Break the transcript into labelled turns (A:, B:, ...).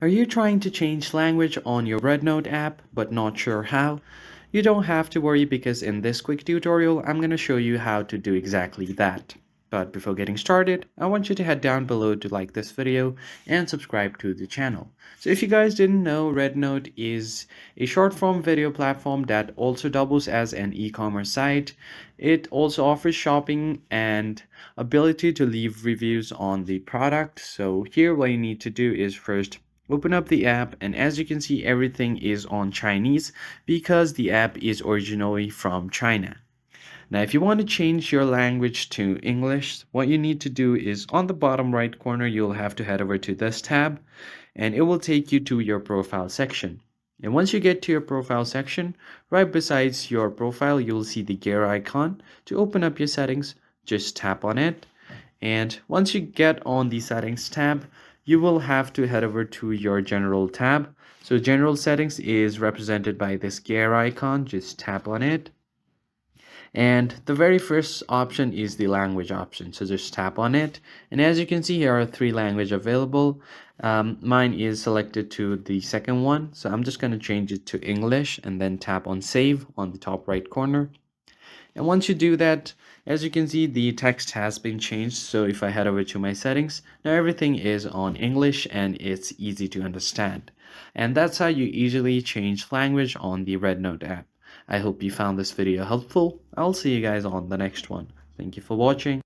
A: Are you trying to change language on your REDnote app but not sure how? You don't have to worry because in this quick tutorial, I'm going to show you how to do exactly that. But before getting started, I want you to head down below to like this video and subscribe to the channel. So if you guys didn't know, REDnote is a short form video platform that also doubles as an e-commerce site. It also offers shopping and ability to leave reviews on the product. So here what you need to do is first open up the app, and as you can see, everything is on Chinese because the app is originally from China. Now, if you want to change your language to English, what you need to do is on the bottom right corner, you'll have to head over to this tab and it will take you to your profile section. And once you get to your profile section, right besides your profile, you'll see the gear icon. To open up your settings, just tap on it. And once you get on the settings tab, you will have to head over to your general tab. So general settings is represented by this gear icon. Just tap on it. And the very first option is the language option. So just tap on it. And as you can see, here are three languages available. Mine is selected to the second one. So I'm just going to change it to English and then tap on save on the top right corner. And once you do that, as you can see, the text has been changed. So if I head over to my settings, now everything is on English and it's easy to understand. And that's how you easily change language on the REDnote app. I hope you found this video helpful. I'll see you guys on the next one. Thank you for watching.